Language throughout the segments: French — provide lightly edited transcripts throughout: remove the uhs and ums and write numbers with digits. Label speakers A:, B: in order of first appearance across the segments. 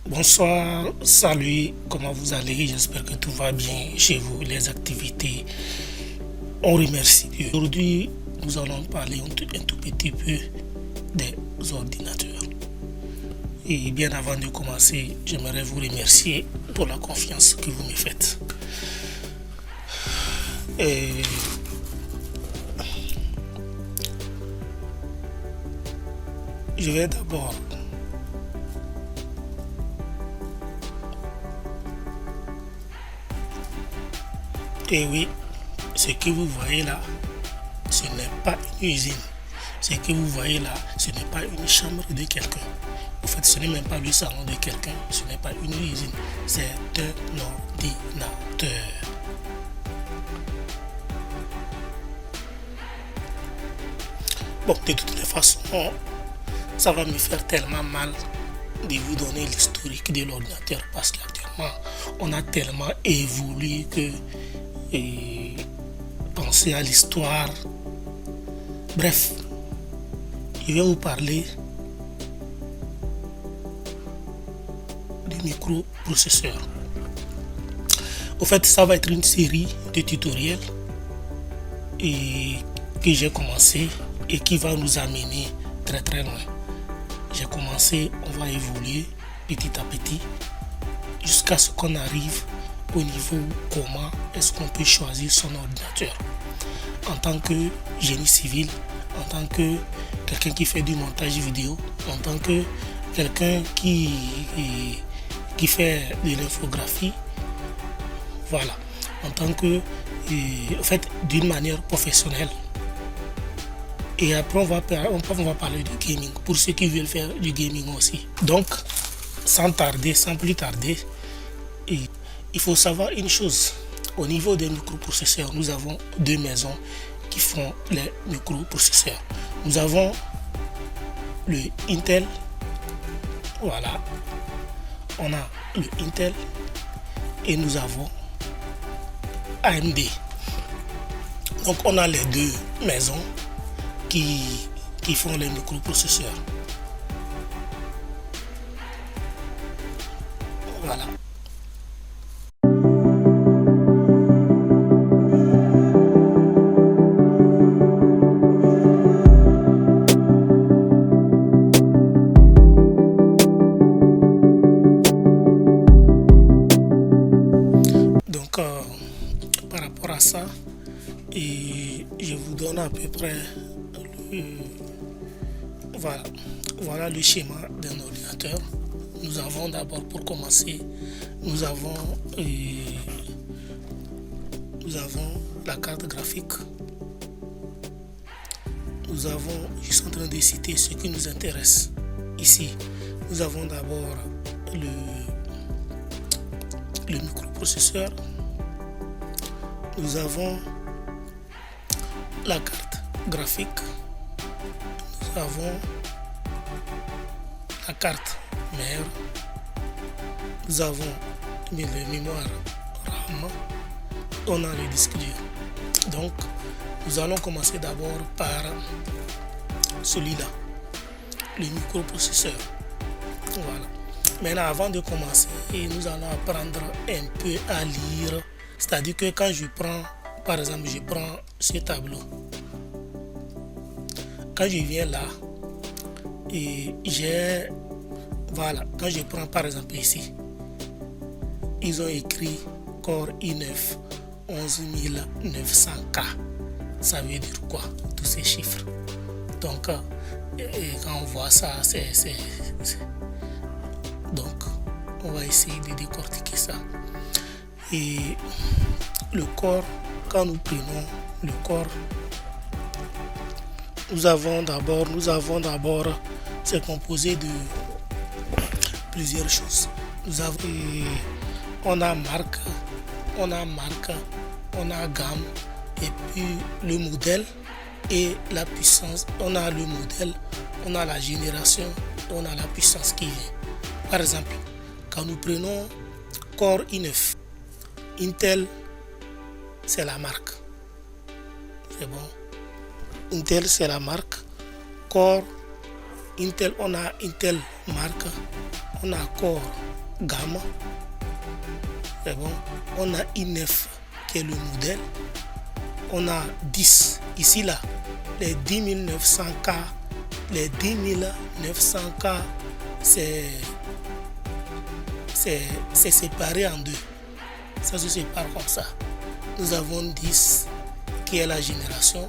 A: Bonsoir, salut, comment vous allez? J'espère que tout va bien chez vous, les activités. On remercie Dieu. Aujourd'hui, nous allons parler un tout petit peu des ordinateurs. Et bien avant de commencer, j'aimerais vous remercier pour la confiance que vous me faites. Et je vais d'abord et oui, ce que vous voyez là, ce n'est pas une usine. Ce que vous voyez là, ce n'est pas une chambre de quelqu'un. En fait, ce n'est même pas le salon de quelqu'un. Ce n'est pas une usine. C'est un ordinateur. Bon, de toutes les façons, ça va me faire tellement mal de vous donner l'historique de l'ordinateur parce qu'actuellement, on a tellement évolué que penser à l'histoire. Bref, je vais vous parler du microprocesseur. Au fait, ça va être une série de tutoriels que j'ai commencé et qui va nous amener très très loin. J'ai commencé, on va évoluer petit à petit jusqu'à ce qu'on arrive au niveau comment est-ce qu'on peut choisir son ordinateur. En tant que génie civil, en tant que quelqu'un qui fait du montage vidéo, en tant que quelqu'un qui fait de l'infographie, voilà, en tant que, en fait, d'une manière professionnelle. Et après, on va parler du gaming, pour ceux qui veulent faire du gaming aussi. Donc, sans plus tarder, il faut savoir une chose. Au niveau des microprocesseurs, nous avons deux maisons qui font les microprocesseurs. Nous avons le Intel. Voilà. On a le Intel et nous avons AMD. Donc on a les deux maisons qui font les microprocesseurs. Voilà. Donc par rapport à ça, et je vous donne à peu près voilà le schéma d'un ordinateur. Nous avons d'abord, pour commencer, nous avons la carte graphique. Nous avons, je suis en train de citer ce qui nous intéresse ici. Nous avons d'abord le microprocesseur. Nous avons la carte graphique. Nous avons la carte mère. Nous avons le mémoire RAM. On a le disque dur. Donc, nous allons commencer d'abord par celui-là, le microprocesseur. Voilà. Maintenant, avant de commencer, nous allons apprendre un peu à lire. C'est-à-dire que quand je prends, par exemple, je prends ce tableau. Quand je viens là, et voilà, quand je prends par exemple ici, ils ont écrit Core i9 11900K. Ça veut dire quoi, tous ces chiffres? Donc, quand on voit ça, donc, on va essayer de décortiquer ça. Et le corps, quand nous prenons le corps, nous avons d'abord, c'est composé de plusieurs choses. On a marque, on a gamme, et puis le modèle et la puissance. On a le modèle, on a la génération, on a la puissance qui vient. Par exemple, quand nous prenons Core i9, Intel, c'est la marque. C'est bon. Intel, c'est la marque. Core, Intel, on a Intel marque. On a Core gamme. C'est bon. On a i9 qui est le modèle. On a 10 ici là. Les 10900K. Les 10900K, c'est séparé en deux. Ça se sépare comme ça. Nous avons 10 qui est la génération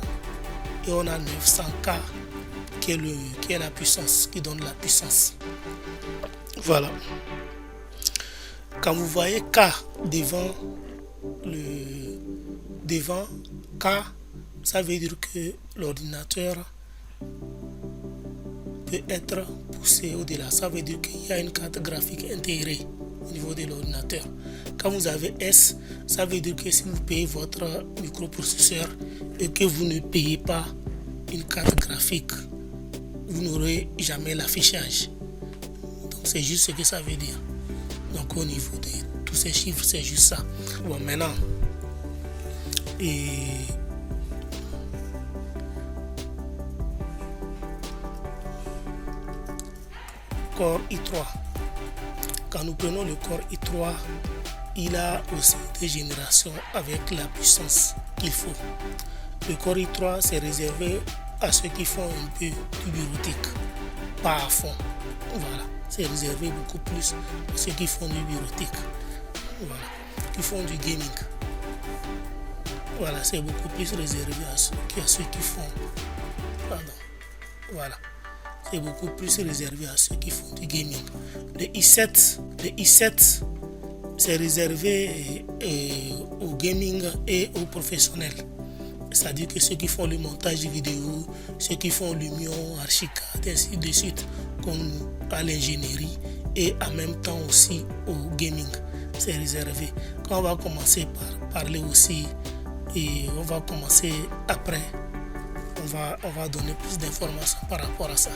A: et on a 900K qui est la puissance, qui donne la puissance. Voilà. Quand vous voyez K devant K, ça veut dire que l'ordinateur peut être poussé au-delà. Ça veut dire qu'il y a une carte graphique intégrée au niveau de l'ordinateur. Quand vous avez S, ça veut dire que si vous payez votre microprocesseur et que vous ne payez pas une carte graphique, vous n'aurez jamais l'affichage. Donc c'est juste ce que ça veut dire. Donc au niveau de tous ces chiffres, c'est juste ça. Bon, maintenant, Core i3. Quand nous prenons le Core i3, il a aussi des générations avec la puissance qu'il faut. Le Core i3, c'est réservé à ceux qui font un peu du bureautique, pas à fond. Voilà, c'est réservé beaucoup plus à ceux qui font du bureautique, voilà, qui font du gaming. Voilà, c'est beaucoup plus réservé à ceux qui font. Pardon. Voilà. C'est beaucoup plus réservé à ceux qui font du gaming. Le i7, c'est réservé au gaming et aux professionnels. C'est-à-dire que ceux qui font le montage vidéo, ceux qui font l'Union, Archicad, ainsi de suite, comme à l'ingénierie et en même temps aussi au gaming, c'est réservé. Quand on va commencer par parler aussi, et on va commencer après, on va donner plus d'informations par rapport à ça.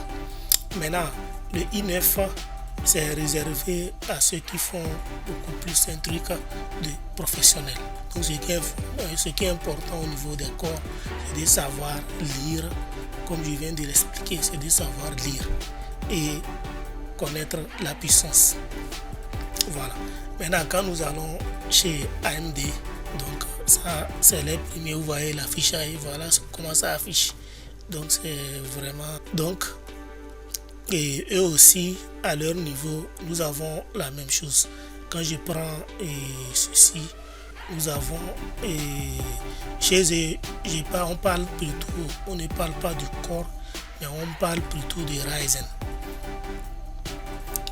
A: Maintenant, le i9, c'est réservé à ceux qui font beaucoup plus un truc de professionnel. Donc ce qui est important au niveau des corps, c'est de savoir lire, comme je viens de l'expliquer, c'est de savoir lire et connaître la puissance. Voilà. Maintenant, quand nous allons chez AMD, donc ça c'est les premiers, vous voyez l'affichage, voilà comment ça affiche. Donc c'est vraiment, donc, et eux aussi à leur niveau nous avons la même chose. Quand je prends ceci, nous avons chez eux, on ne parle pas du Core, mais on parle plutôt de Ryzen.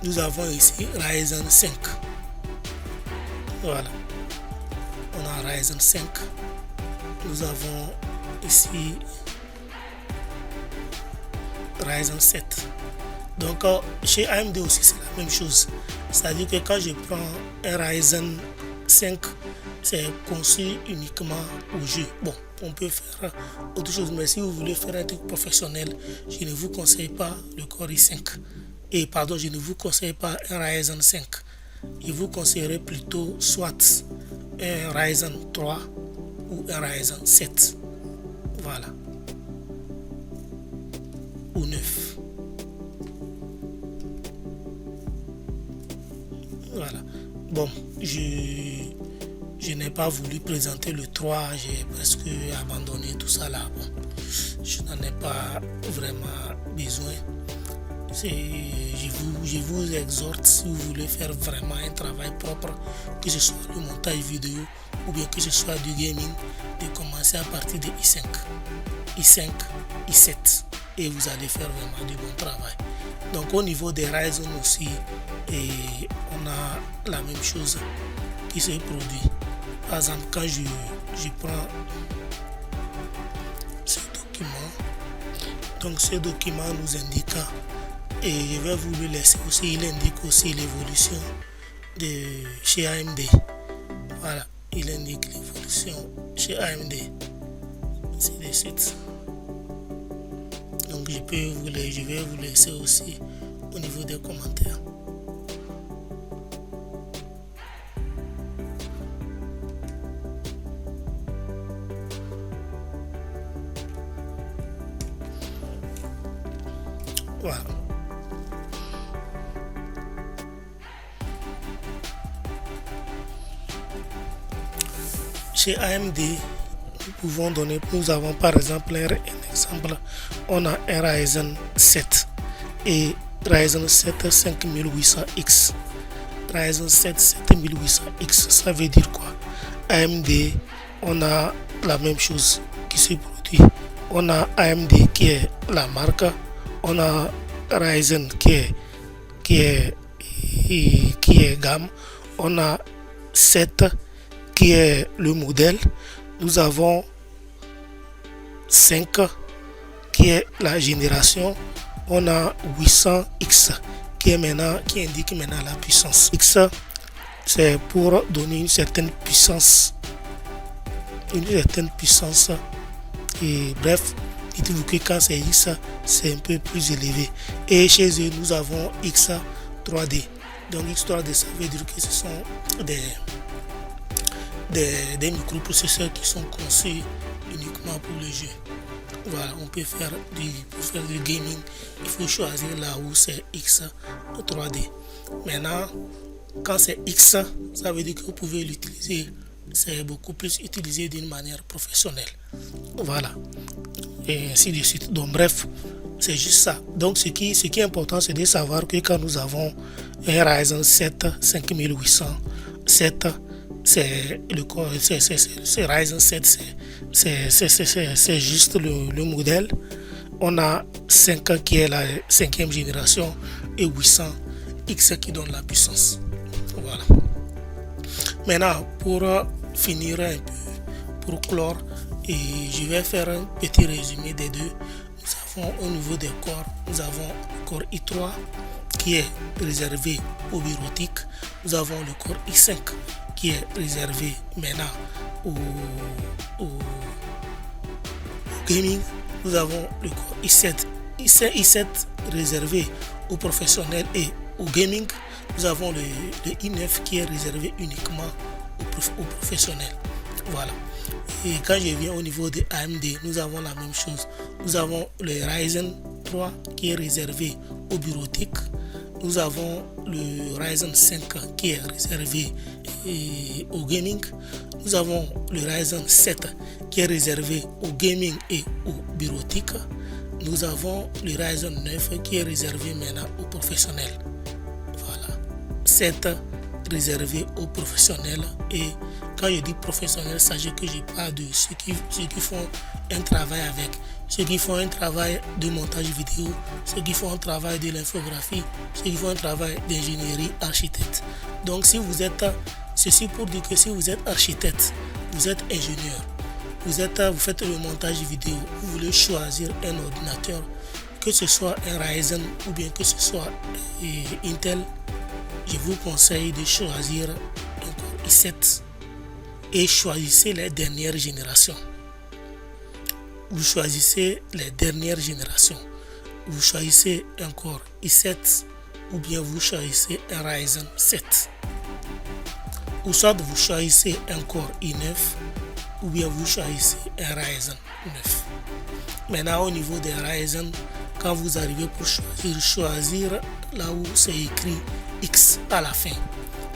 A: Nous avons ici Ryzen 5. Voilà, on a Ryzen 5. Nous avons ici Ryzen 7. Donc chez AMD aussi c'est la même chose. C'est-à-dire que quand je prends un Ryzen 5, c'est conçu uniquement au jeu. Bon, on peut faire autre chose, mais si vous voulez faire un truc professionnel, je ne vous conseille pas le Core i5. Je ne vous conseille pas un Ryzen 5. Je vous conseillerais plutôt soit un Ryzen 3 ou un Ryzen 7. Voilà. Ou 9. Voilà. Bon, je n'ai pas voulu présenter le 3, j'ai presque abandonné tout ça là. Bon, je n'en ai pas vraiment besoin. Je vous exhorte, si vous voulez faire vraiment un travail propre, que ce soit le montage vidéo ou bien que ce soit du gaming, de commencer à partir de i5, i7 et vous allez faire vraiment du bon travail. Donc au niveau des Ryzen aussi, on a la même chose qui se produit. Par exemple, quand je prends ce document, donc ce document nous indique, et je vais vous le laisser aussi, il indique aussi l'évolution de chez AMD. Voilà, il indique l'évolution chez AMD. C'est de suite. Donc je vais vous laisser aussi au niveau des commentaires. Voilà. chez AMD, nous pouvons donner, nous avons par exemple un exemple, on a un Ryzen 7 et Ryzen 7 5800X. Ryzen 7 7800X, ça veut dire quoi? AMD, on a la même chose qui se produit. On a AMD qui est la marque, on a Ryzen qui est gamme, on a 7 qui est le modèle, nous avons 5 qui est la génération, on a 800X qui indique maintenant la puissance. X, c'est pour donner une certaine puissance. Et bref, dites-vous que quand c'est X, c'est un peu plus élevé. Et chez eux, nous avons X 3D. Donc X 3D, ça veut dire que ce sont des microprocesseurs qui sont conçus uniquement pour le jeu. Voilà, on peut faire du gaming, il faut choisir là où c'est X 3D. Maintenant, quand c'est X, ça veut dire que vous pouvez l'utiliser, c'est beaucoup plus utilisé d'une manière professionnelle. Voilà, et ainsi de suite. Donc bref, c'est juste ça. Donc ce qui est important, c'est de savoir que quand nous avons un Ryzen 7 5807, c'est Ryzen 7, c'est juste le modèle. On a 5 qui est la 5e génération et 800X qui donne la puissance. Voilà. Maintenant, pour finir un peu, pour clore, et je vais faire un petit résumé des deux. Nous avons au niveau des corps, nous avons le corps i3 qui est réservé au bureautique. Nous avons le corps i5 qui est réservé maintenant au gaming. Nous avons le corps i7 réservé aux professionnels et au gaming. Nous avons le i9 qui est réservé uniquement aux professionnels. Voilà. Et quand je viens au niveau de AMD, nous avons la même chose. Nous avons le Ryzen 3 qui est réservé au bureautique. Nous avons le Ryzen 5 qui est réservé au gaming. Nous avons le Ryzen 7 qui est réservé au gaming et au bureautique. Nous avons le Ryzen 9 qui est réservé maintenant aux professionnels. Voilà. 7 réservé aux professionnels. Et quand je dis professionnel, sachez que je parle de ceux qui font un travail avec, ceux qui font un travail de montage vidéo, ceux qui font un travail de l'infographie, ceux qui font un travail d'ingénierie architecte. Donc ceci pour dire que si vous êtes architecte, vous êtes ingénieur, vous faites le montage vidéo, vous voulez choisir un ordinateur, que ce soit un Ryzen ou bien que ce soit Intel, je vous conseille de choisir un Core i7 et choisissez les dernières générations. Vous choisissez les dernières générations. Vous choisissez un Core i7 ou bien vous choisissez un Ryzen 7. Ou soit vous choisissez un Core i9 ou bien vous choisissez un Ryzen 9. Maintenant, au niveau des Ryzen, quand vous arrivez pour choisir là où c'est écrit X à la fin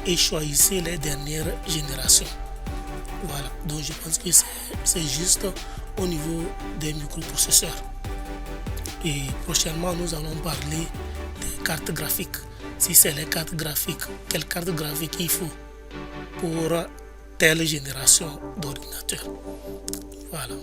A: et choisissez les dernières générations. Voilà, donc je pense que c'est juste au niveau des microprocesseurs. Et prochainement, nous allons parler des cartes graphiques. Si c'est les cartes graphiques, quelle carte graphique il faut pour telle génération d'ordinateur. Voilà.